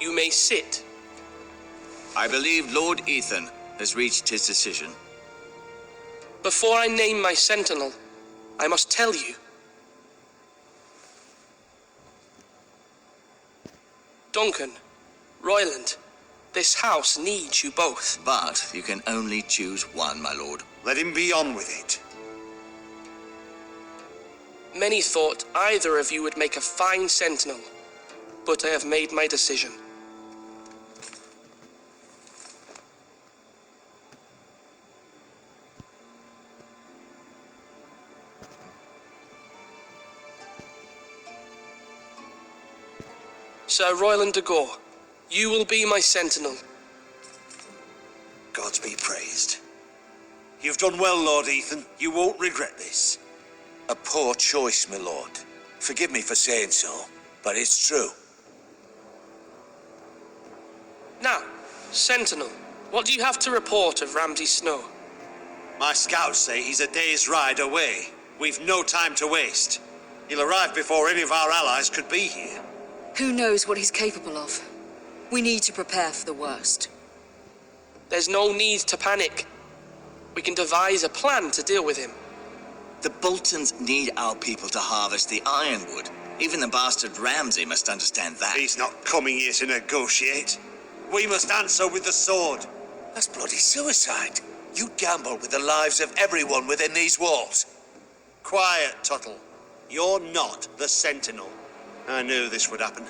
You may sit. I believe Lord Ethan has reached his decision. Before I name my sentinel, I must tell you. Duncan, Royland, this house needs you both. But you can only choose one, my lord. Let him be on with it. Many thought either of you would make a fine sentinel, but I have made my decision. Sir Royland de Gore, you will be my sentinel. Gods be praised. You've done well, Lord Ethan. You won't regret this. A poor choice, my lord. Forgive me for saying so, but it's true. Now, sentinel, what do you have to report of Ramsay Snow? My scouts say he's a day's ride away. We've no time to waste. He'll arrive before any of our allies could be here. Who knows what he's capable of? We need to prepare for the worst. There's no need to panic. We can devise a plan to deal with him. The Boltons need our people to harvest the ironwood. Even the bastard Ramsay must understand that. He's not coming here to negotiate. We must answer with the sword. That's bloody suicide. You gamble with the lives of everyone within these walls. Quiet, Tuttle. You're not the Sentinel. I knew this would happen.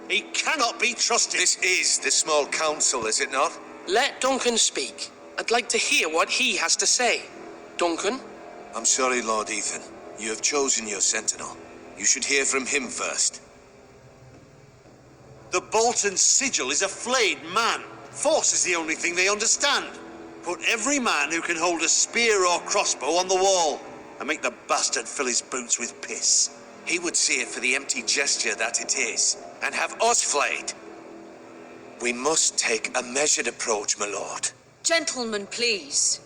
He cannot be trusted. This is the small council, is it not? Let Duncan speak. I'd like to hear what he has to say. Duncan? I'm sorry, Lord Ethan. You have chosen your sentinel. You should hear from him first. The Bolton sigil is a flayed man. Force is the only thing they understand. Put every man who can hold a spear or crossbow on the wall, and make the bastard fill his boots with piss. He would see it for the empty gesture that it is, and have us flayed. We must take a measured approach, my lord. Gentlemen, please.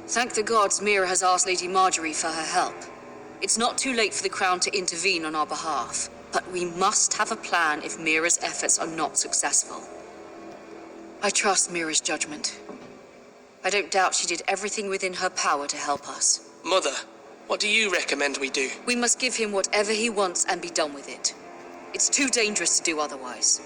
Thank the gods Mira has asked Lady Marjorie for her help. It's not too late for the Crown to intervene on our behalf, but we must have a plan if Mira's efforts are not successful. I trust Mira's judgment. I don't doubt she did everything within her power to help us. Mother, what do you recommend we do? We must give him whatever he wants and be done with it. It's too dangerous to do otherwise.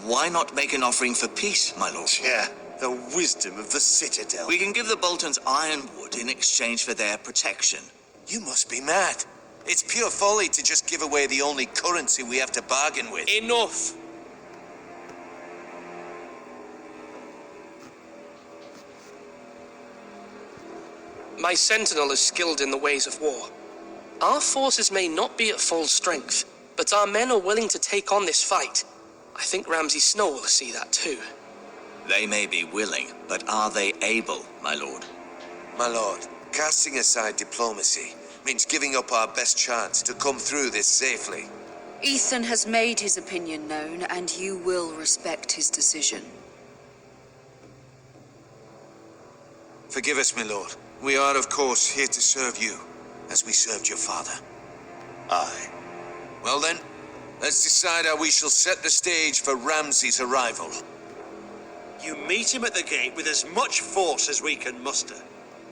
Why not make an offering for peace, my lord? Yeah, the wisdom of the Citadel. We can give the Boltons ironwood in exchange for their protection. You must be mad. It's pure folly to just give away the only currency we have to bargain with. Enough! My sentinel is skilled in the ways of war. Our forces may not be at full strength, but our men are willing to take on this fight. I think Ramsay Snow will see that too. They may be willing, but are they able, my lord? My lord, casting aside diplomacy means giving up our best chance to come through this safely. Ethan has made his opinion known, and you will respect his decision. Forgive us, my lord. We are, of course, here to serve you, as we served your father. Aye. Well then, let's decide how we shall set the stage for Ramsay's arrival. You meet him at the gate with as much force as we can muster.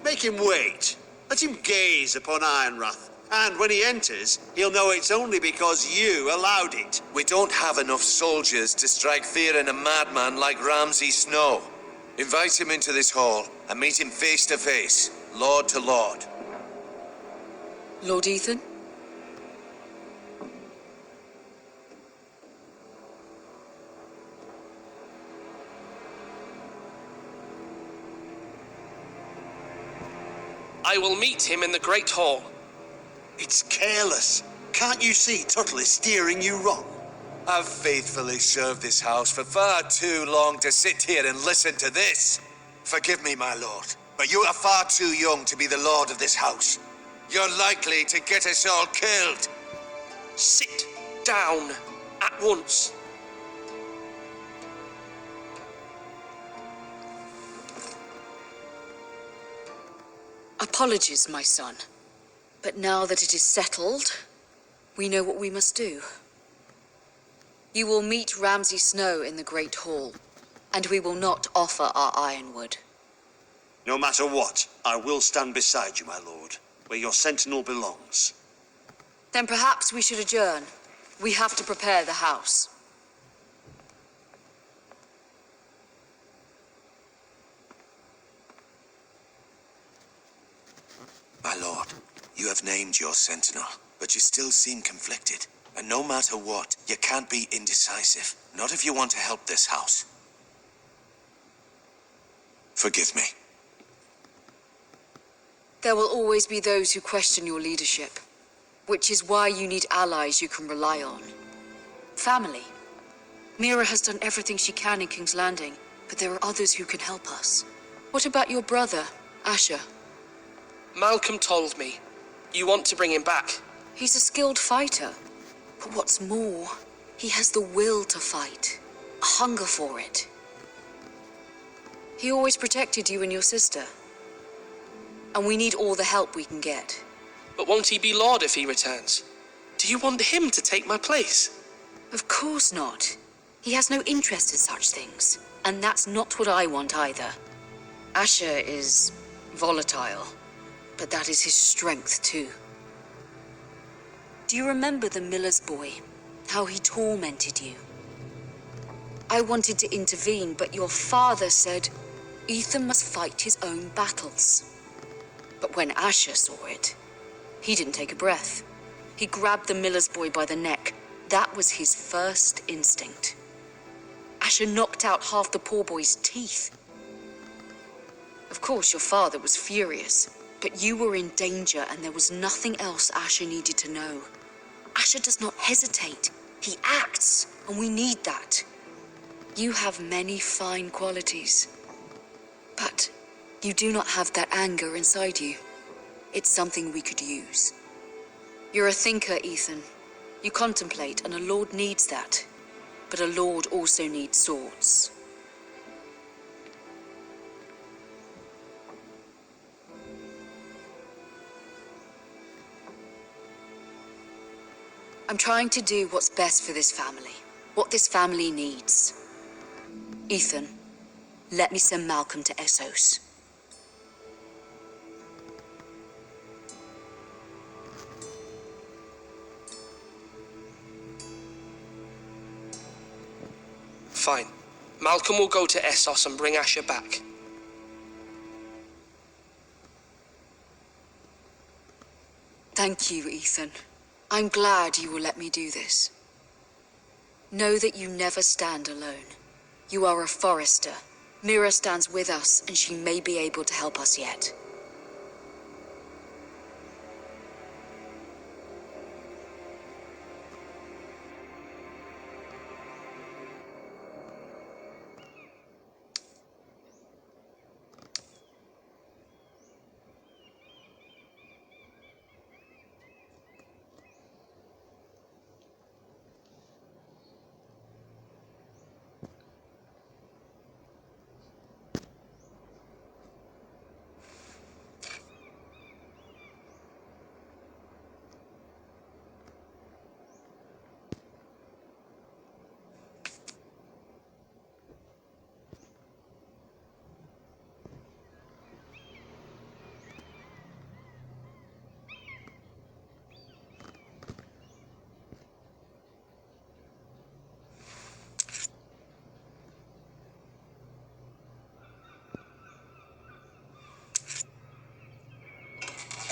Make him wait. Let him gaze upon Ironrath. And when he enters, he'll know it's only because you allowed it. We don't have enough soldiers to strike fear in a madman like Ramsay Snow. Invite him into this hall and meet him face to face, lord to lord. Lord Ethan? I will meet him in the Great Hall. It's careless. Can't you see Tuttle is steering you wrong? I've faithfully served this house for far too long to sit here and listen to this. Forgive me, my lord, but you are far too young to be the lord of this house. You're likely to get us all killed. Sit down at once. Apologies, my son. But now that it is settled, we know what we must do. You will meet Ramsay Snow in the Great Hall, and we will not offer our ironwood. No matter what, I will stand beside you, my lord, where your sentinel belongs. Then perhaps we should adjourn. We have to prepare the house. My lord, you have named your sentinel, but you still seem conflicted. And no matter what, you can't be indecisive. Not if you want to help this house. Forgive me. There will always be those who question your leadership, which is why you need allies you can rely on. Family. Mira has done everything she can in King's Landing, but there are others who can help us. What about your brother, Asher? Malcolm told me. You want to bring him back? He's a skilled fighter. But what's more, he has the will to fight, a hunger for it. He always protected you and your sister. And we need all the help we can get. But won't he be Lord if he returns? Do you want him to take my place? Of course not. He has no interest in such things. And that's not what I want either. Asher is volatile, but that is his strength too. Do you remember the miller's boy? How he tormented you? I wanted to intervene, but your father said Ethan must fight his own battles. But when Asher saw it, he didn't take a breath. He grabbed the miller's boy by the neck. That was his first instinct. Asher knocked out half the poor boy's teeth. Of course, your father was furious, but you were in danger and there was nothing else Asher needed to know. Asher does not hesitate. He acts, and we need that. You have many fine qualities, but you do not have that anger inside you. It's something we could use. You're a thinker, Ethan. You contemplate, and a lord needs that. But a lord also needs swords. I'm trying to do what's best for this family. What this family needs. Ethan, let me send Malcolm to Essos. Fine. Malcolm will go to Essos and bring Asher back. Thank you, Ethan. I'm glad you will let me do this. Know that you never stand alone. You are a forester. Mira stands with us, and she may be able to help us yet.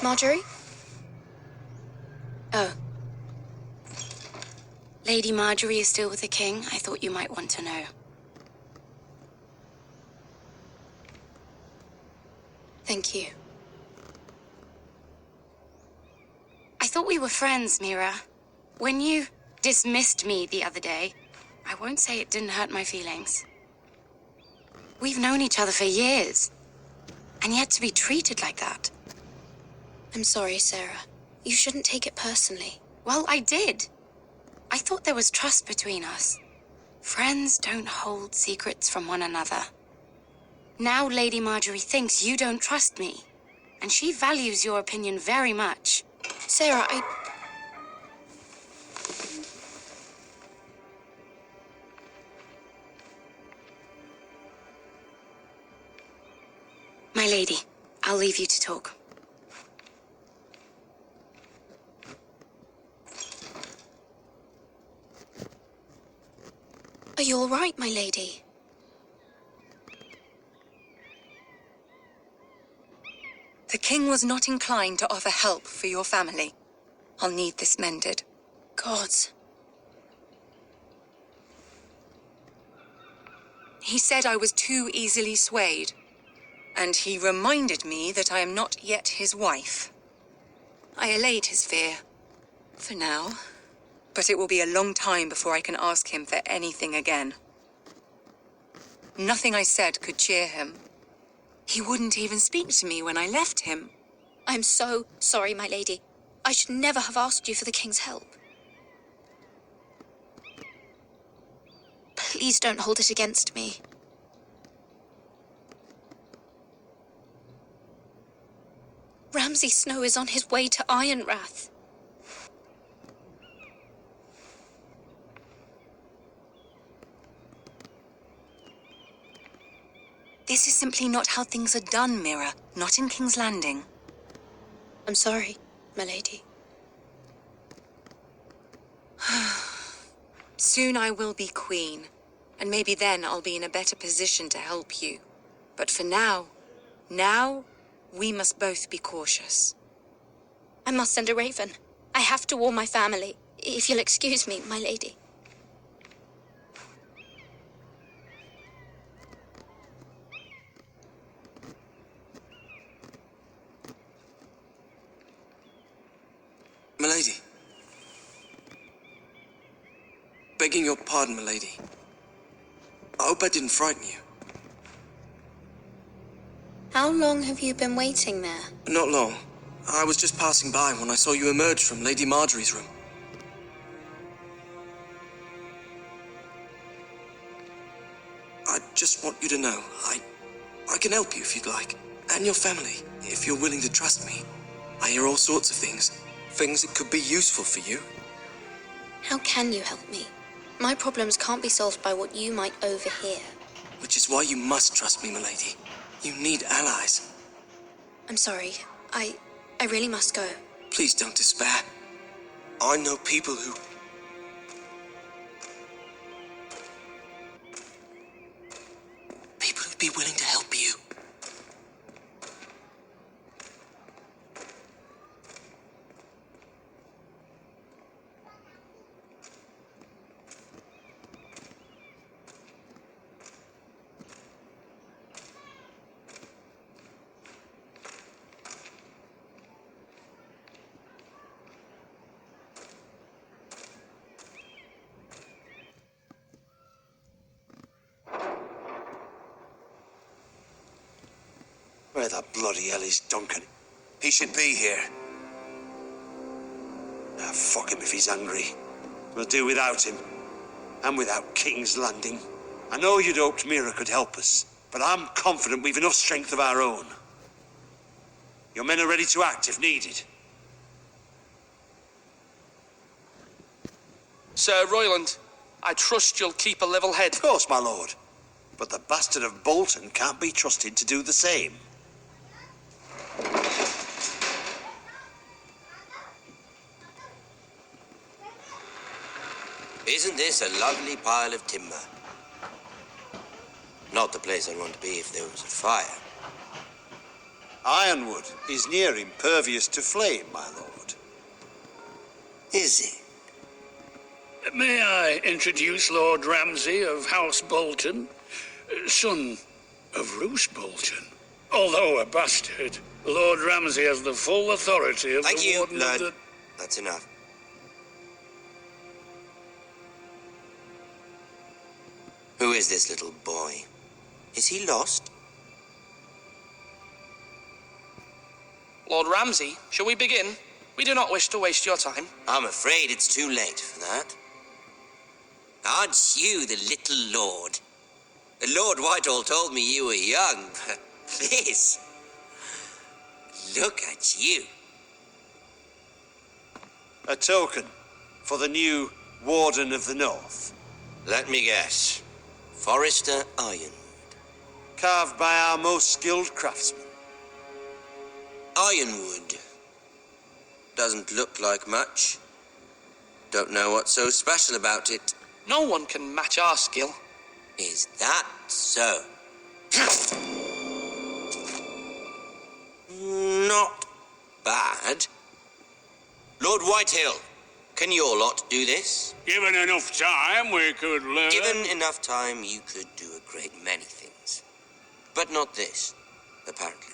Marjorie? Oh. Lady Marjorie is still with the king. I thought you might want to know. Thank you. I thought we were friends, Mira. When you dismissed me the other day, I won't say it didn't hurt my feelings. We've known each other for years, and yet to be treated like that. I'm sorry, Sarah. You shouldn't take it personally. Well, I did. I thought there was trust between us. Friends don't hold secrets from one another. Now Lady Marjorie thinks you don't trust me, and she values your opinion very much. Sarah, My lady, I'll leave you to talk. Are you all right, my lady? The king was not inclined to offer help for your family. I'll need this mended. Gods. He said I was too easily swayed. And he reminded me that I am not yet his wife. I allayed his fear. For now. But it will be a long time before I can ask him for anything again. Nothing I said could cheer him. He wouldn't even speak to me when I left him. I'm so sorry, my lady. I should never have asked you for the king's help. Please don't hold it against me. Ramsay Snow is on his way to Ironrath. This is simply not how things are done, Mira. Not in King's Landing. I'm sorry, my lady. Soon I will be queen, and maybe then I'll be in a better position to help you. But for now, we must both be cautious. I must send a raven. I have to warn my family. If you'll excuse me, my lady. Milady. Begging your pardon, milady. I hope I didn't frighten you. How long have you been waiting there? Not long. I was just passing by when I saw you emerge from Lady Marjorie's room. I just want you to know, I can help you if you'd like. And your family, if you're willing to trust me. I hear all sorts of things. Things that could be useful for you. How can you help me? My problems can't be solved by what you might overhear. Which is why you must trust me, milady. You need allies. I'm sorry. I really must go. Please don't despair. I know people who... People who'd be willing to help you. Where the bloody hell is Duncan? He should be here. Ah, fuck him if he's hungry. We'll do without him. And without King's Landing. I know you'd hoped Mira could help us, but I'm confident we've enough strength of our own. Your men are ready to act if needed. Sir Royland, I trust you'll keep a level head. Of course, my lord. But the bastard of Bolton can't be trusted to do the same. Isn't this a lovely pile of timber? Not the place I'd want to be if there was a fire. Ironwood is near impervious to flame, my lord. Is it? May I introduce Lord Ramsay of House Bolton, son of Roose Bolton? Although a bastard, Lord Ramsay has the full authority of Thank the you, Warden Lord. of the... That's enough. Who is this little boy? Is he lost? Lord Ramsay, shall we begin? We do not wish to waste your time. I'm afraid it's too late for that. Aren't you the little lord? Lord Whitehall told me you were young, but this... Look at you. A token for the new Warden of the North. Let me guess. Forrester Iron. Carved by our most skilled craftsmen. Ironwood. Doesn't look like much. Don't know what's so special about it. No one can match our skill. Is that so? Not bad. Lord Whitehill, can your lot do this? Given enough time, we could learn. Given enough time, you could do a great many things. But not this, apparently.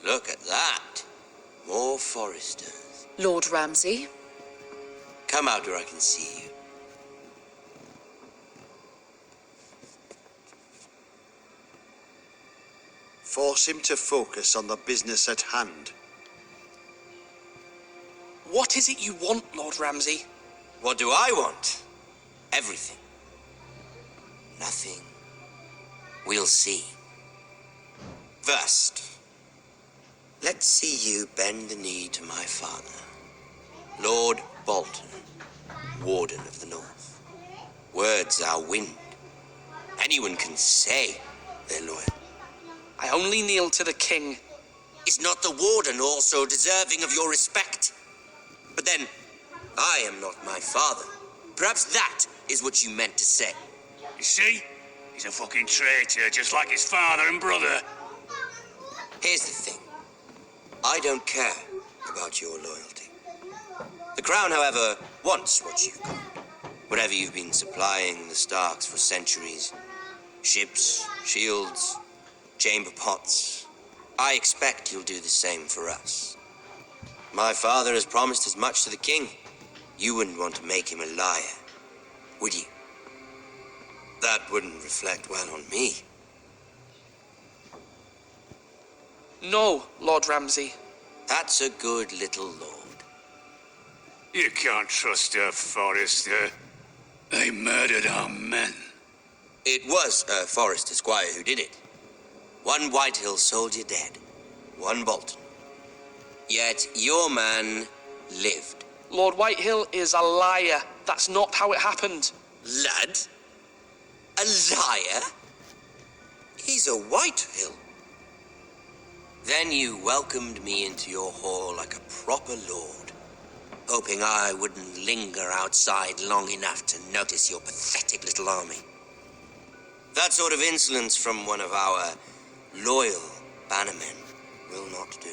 Look at that. More Forresters. Lord Ramsay, Come out where I can see you. Force him to focus on the business at hand. What is it you want, Lord Ramsay? What do I want? Everything. Nothing. We'll see. First, let's see you bend the knee to my father, Lord Bolton, Warden of the North. Words are wind. Anyone can say they're loyal. I only kneel to the king. Is not the Warden also deserving of your respect? But then, I am not my father. Perhaps that is what you meant to say. You see? He's a fucking traitor, just like his father and brother. Here's the thing. I don't care about your loyalty. The Crown, however, wants what you've got. Whatever you've been supplying the Starks for centuries. Ships, shields, chamber pots. I expect you'll do the same for us. My father has promised as much to the king. You wouldn't want to make him a liar, would you? That wouldn't reflect well on me. No, Lord Ramsay. That's a good little lord. You can't trust her, Forrester. They murdered our men. It was a Forrester squire who did it. One Whitehill soldier dead. One Bolton. Yet your man lived. Lord Whitehill is a liar. That's not how it happened. Lad? A liar? He's a Whitehill. Then you welcomed me into your hall like a proper lord, hoping I wouldn't linger outside long enough to notice your pathetic little army. That sort of insolence from one of our loyal bannermen will not do.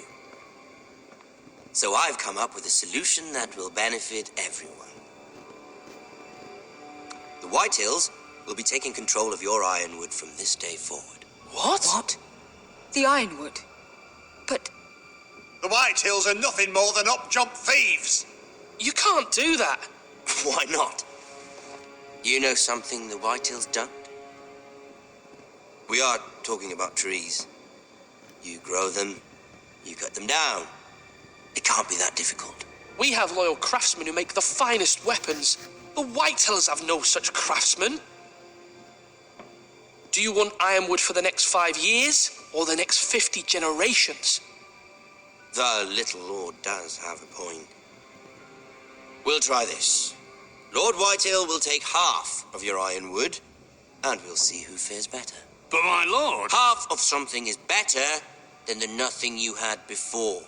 So I've come up with a solution that will benefit everyone. The Whitehills will be taking control of your Ironwood from this day forward. What? what? The Ironwood? But The Whitehills are nothing more than up-jump thieves. You can't do that. Why not? You know something the Whitehills don't? We are talking about trees. You grow them, you cut them down. It can't be that difficult. We have loyal craftsmen who make the finest weapons. The Whitehills have no such craftsmen. Do you want Ironwood for the next 5 years, or the next 50 generations? The little lord does have a point. We'll try this. Lord Whitehill will take half of your Ironwood, and we'll see who fares better. But my lord... Half of something is better than the nothing you had before.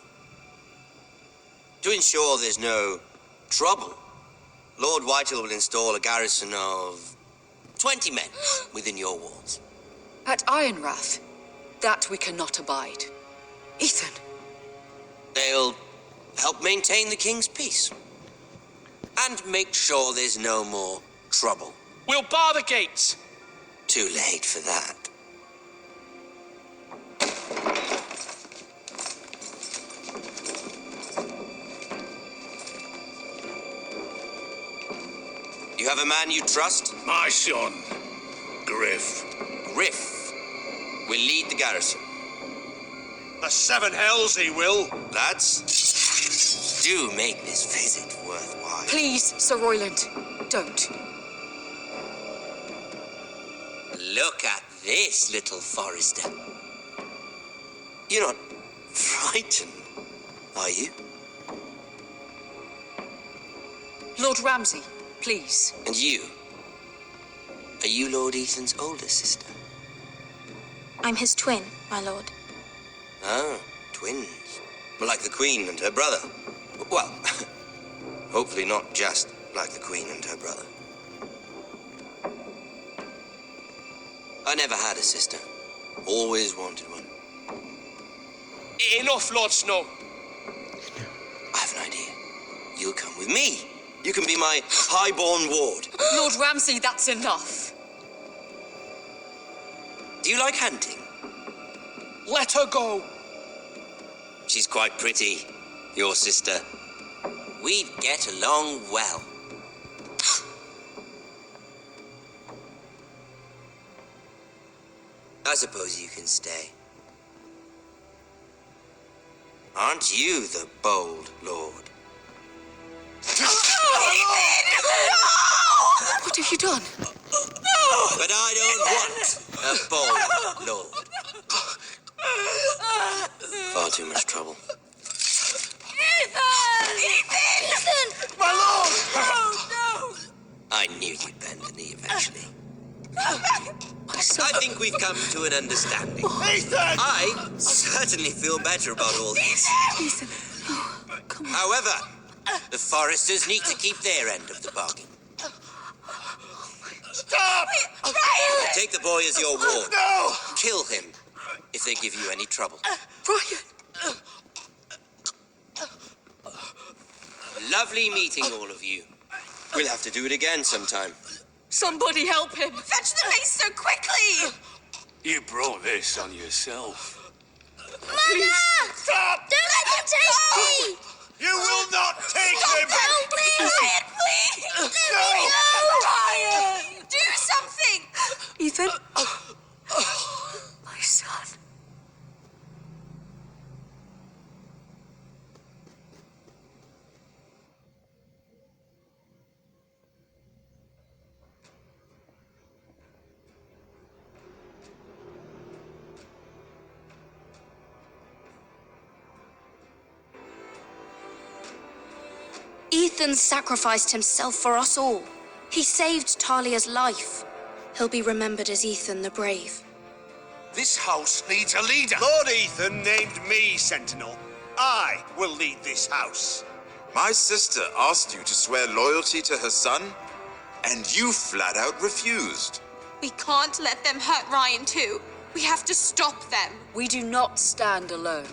To ensure there's no trouble, Lord Whitehill will install a garrison of 20 men within your walls. at Ironrath, that we cannot abide. Ethan. They'll help maintain the king's peace. And make sure there's no more trouble. We'll bar the gates. Too late for that. You have a man you trust? My son, Griff. Griff will lead the garrison. The seven hells he will. Lads, do make this visit worthwhile. Please, Sir Royland, don't. Look at this, little Forrester. You're not frightened. Are you? Lord Ramsay, please. And you? Are you Lord Ethan's older sister? I'm his twin, my lord. Oh, twins. Like the Queen and her brother. Well, hopefully not just like the Queen and her brother. I never had a sister. Always wanted one. Enough, Lord Snow. I have an idea. You'll come with me. You can be my highborn ward. Lord Ramsay, that's enough. Do you like hunting? Let her go. She's quite pretty, your sister. We'd get along well. I suppose you can stay. Aren't you the bold lord? What have you done? But I don't want a bold lord. Far too much trouble. Ethan! My lord! Oh, I knew you'd bend the knee eventually. My son. I think we've come to an understanding. Ethan! I certainly feel better about all this. Ethan. Oh, come on. However, the Foresters need to keep their end of the bargain. Stop! Take the boy as your ward. No! Kill him if they give you any trouble. Brian! Lovely meeting all of you. We'll have to do it again sometime. Somebody help him! Fetch the mace so quickly! You brought this on yourself. Mama! Stop! Don't let them take me! You will not take him! Help me! Ryan, please! No! Ryan! Do something! Ethan? My son. Ethan sacrificed himself for us all. He saved Talia's life. He'll be remembered as Ethan the Brave. This house needs a leader. Lord Ethan named me Sentinel. I will lead this house. My sister asked you to swear loyalty to her son, and you flat out refused. We can't let them hurt Ryan too. We have to stop them. We do not stand alone.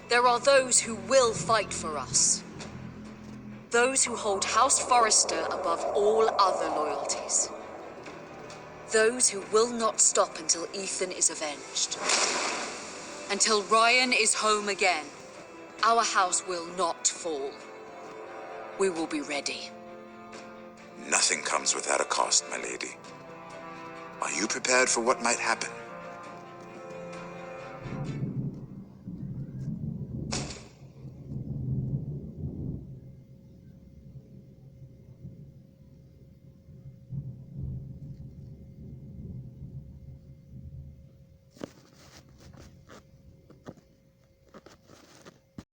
There are those who will fight for us. Those who hold House Forrester above all other loyalties. Those who will not stop until Ethan is avenged. Until Ryan is home again, our house will not fall. We will be ready. Nothing comes without a cost, my lady. Are you prepared for what might happen?